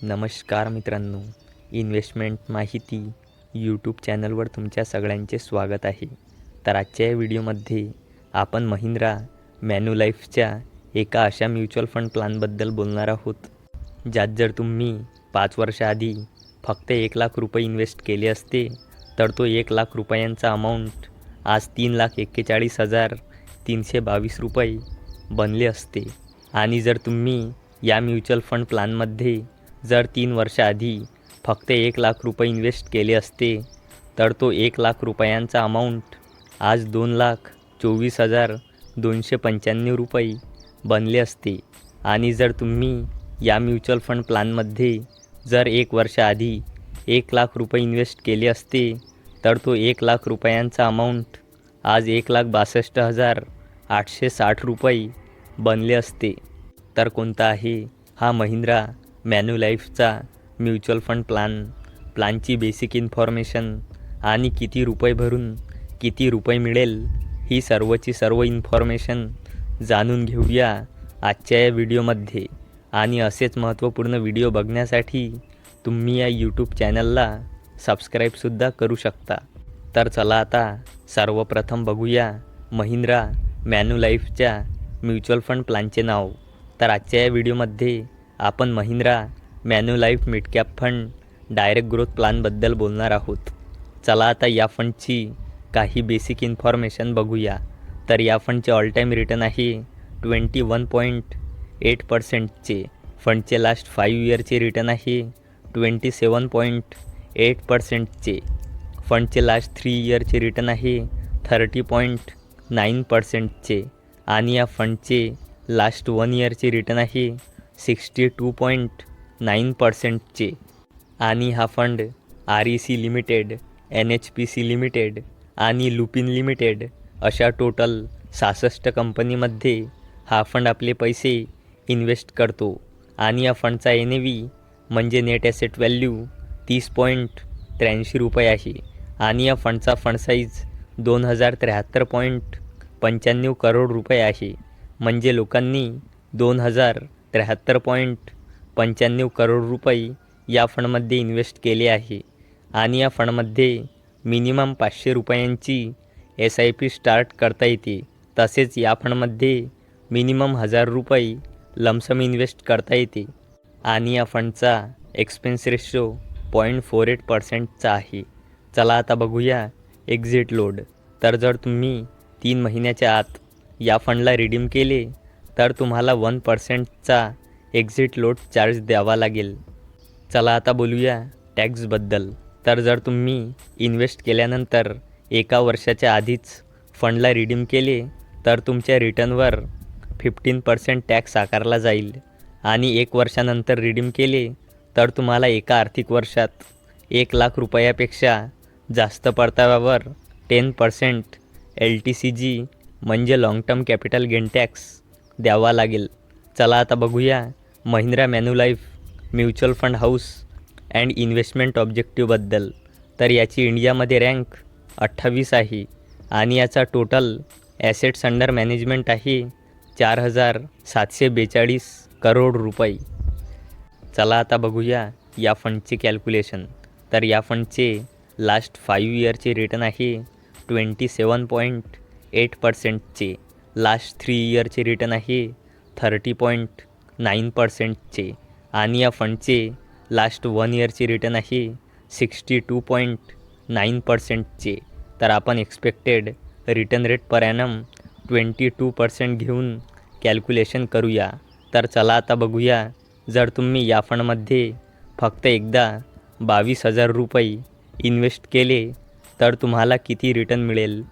नमस्कार मित्रांनो, इन्व्हेस्टमेंट माहिती यूट्यूब चॅनलवर तुमच्या सगळ्यांचे स्वागत आहे. तर आजच्या या व्हिडिओमध्ये आपण महिंद्रा मॅन्युलाईफच्या एका अशा म्युच्युअल फंड प्लॅनबद्दल बोलणार आहोत, ज्यात जर तुम्ही 5 वर्षाआधी फक्त 1 लाख रुपये इन्व्हेस्ट केले असते, तर तो 1 लाख रुपयांचा अमाऊंट आज 3,41,322 रुपये बनले असते. आणि जर तुम्ही या म्युच्युअल फंड प्लॅनमध्ये जर 3 वर्षाआधी फक्त 1 लाख रुपये इन्व्हेस्ट केले असते, तर तो 1 लाख रुपयांचा अमाऊंट आज 2,24,295 रुपये बनले असते. आणि जर तुम्ही या म्युच्युअल फंड प्लॅनमध्ये जर 1 वर्षाआधी 1 लाख रुपये इन्व्हेस्ट केले असते, तर तो 1 लाख रुपयांचा अमाऊंट आज 1,62,860 रुपये बनले असते. तर कोणता आहे हा महिंद्रा मॅन्युलाईफचा म्युच्युअल फंड प्लॅनची बेसिक इन्फॉर्मेशन आणि किती रुपये भरून किती रुपये मिळेल, ही सर्वची सर्व इन्फॉर्मेशन जाणून घेऊया आजच्या या व्हिडिओमध्ये. आणि असेच महत्त्वपूर्ण व्हिडिओ बघण्यासाठी तुम्ही या यूट्यूब चॅनलला सबस्क्राईबसुद्धा करू शकता. तर चला आता सर्वप्रथम बघूया महिंद्रा मॅन्युलाईफच्या म्युच्युअल फंड प्लॅनचे नाव. तर आजच्या या व्हिडिओमध्ये आपण Mahindra Manulife mid cap fund direct growth प्लॅनबद्दल बोलणार आहोत. चला आता या फंडची काही बेसिक इन्फॉर्मेशन बघूया. तर या फंडचे ऑल टाईम रिटर्न आहे 21.8%चे. फंडचे लास्ट 5 इयरचे रिटर्न आहे 27.8%चे. फंडचे लास्ट 3 इयरचे रिटर्न आहे 30.9%चे. आणि या फंडचे लास्ट 1 इयरचे रिटर्न आहे 62.9%चे. आणि हा fund REC limited, NHPC limited आणि लुपिन लिमिटेड अशा टोटल 66 कंपनीमध्ये हा फंड आपले पैसे इन्व्हेस्ट करतो. आणि या फंडचा NAV म्हणजे नेट ॲसेट व्हॅल्यू 30.83 रुपये आहे. आणि या फंडचा फंड साईज 2,073.95 करोड रुपये आहे. म्हणजे लोकांनी 2,073.95 करोड रुपये या फंडमध्ये इन्व्हेस्ट केले आहे. आणि या फंडमध्ये मिनिमम 500 रुपयांची SIP स्टार्ट करता येते. तसेच या फंडमध्ये मिनिमम 1,000 रुपये लमसम इन्व्हेस्ट करता येते. आणि या फंडचा एक्सपेन्स रेशो 0.48%चा आहे. चला आता बघूया एक्झिट लोड. तर जर तुम्ही 3 महिन्याच्या आत या फंडला रिडीम केले, तर तुम्हाला 1%चा एक्झिट लोड चार्ज द्यावा लागेल. चला आता बोलूया टॅक्सबद्दल. तर जर तुम्ही इन्व्हेस्ट केल्यानंतर 1 वर्षाच्या आधीच फंडला रिडीम केले, तर तुमच्या रिटर्नवर 15% टॅक्स आकारला जाईल. आणि 1 वर्षानंतर रिडीम केले, तर तुम्हाला एका आर्थिक वर्षात 1 लाख रुपयापेक्षा जास्त परताव्यावर 10% LTCG म्हणजे long term capital gain tax द्यावा लागेल. चला आता बघूया Mahindra Manulife mutual fund house and investment ऑब्जेक्टिव्हबद्दल. तर याची इंडियामध्ये रँक 28 आहे. आणि याचा टोटल ॲसेट्स अंडर मॅनेजमेंट आहे 4,742 करोड रुपये. चला आता बघूया या फंडचे कॅल्क्युलेशन. तर या फंडचे लास्ट 5 इयरचे रिटर्न आहे 27.8%चे. लास्ट 3 इयरचे रिटर्न आहे 30.9%चे. आणि या फंडचे लास्ट 1 इयरचे रिटर्न आहे 62.9%चे. तर आपण expected return rate per annum 22% घेऊन कॅल्क्युलेशन करूया. तर चला आता बघूया, जर तुम्ही या फंडमध्ये फक्त एकदा 22,000 रुपये इन्व्हेस्ट केले, तर तुम्हाला किती रिटर्न मिळेल.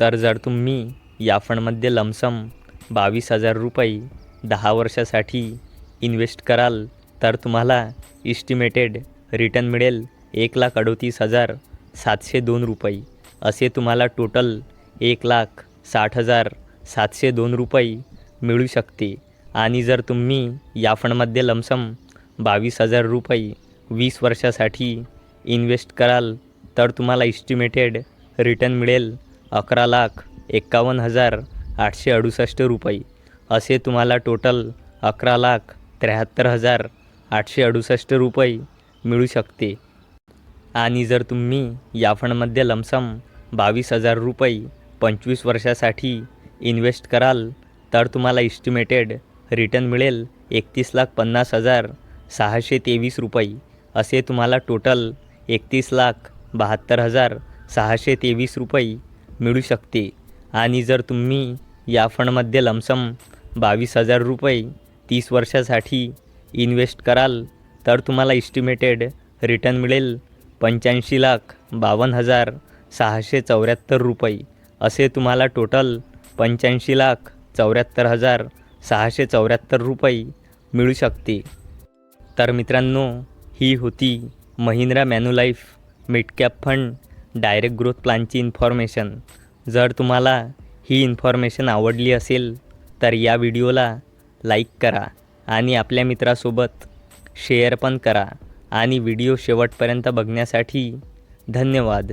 तर जर तुम्ही या फंडमध्ये लमसम 22,000 रुपये 10 वर्षासाठी इन्व्हेस्ट कराल, तर तुम्हाला इस्टिमेटेड रिटर्न मिळेल 1,38,702 रुपये. असे तुम्हाला टोटल 1,60,702 रुपये मिळू शकते. आणि जर तुम्ही या फंडमध्ये लमसम 22,000 रुपये 20 वर्षासाठी इन्व्हेस्ट कराल, तर तुम्हाला इस्टिमेटेड रिटर्न मिळेल 11,51,868 रुपये. असे तुम्हाला टोटल 11,73,868 ₹868 मिळू शकते. आणि जर तुम्ही या फंडमध्ये लमसम ₹22,000 25 वर्षासाठी इन्व्हेस्ट कराल तर तुम्हाला इस्टिमेटेड रिटर्न मिळेल ₹31,50,623. असे तुम्हाला टोटल ₹31,72,623 मिळू शकते. आणि जर तुम्ही या फंडमध्ये लमसम ₹22,000 30 वर्षासाठी इन्व्हेस्ट कराल तर तुम्हाला इस्टिमेटेड रिटर्न मिळेल ₹85,52,674. असे तुम्हाला टोटल ₹85,74,674 मिळू शकते. तर मित्रांनो, ही होती Mahindra Manulife mid cap fund direct growth प्लॅनची इन्फॉर्मेशन. जर तुम्हाला ही इन्फॉर्मेशन आवडली असेल तर या व्हिडिओला लाईक करा आणि आपल्या मित्रासोबत शेअर पण करा. आणि व्हिडिओ शेवटपर्यंत बघण्यासाठी धन्यवाद.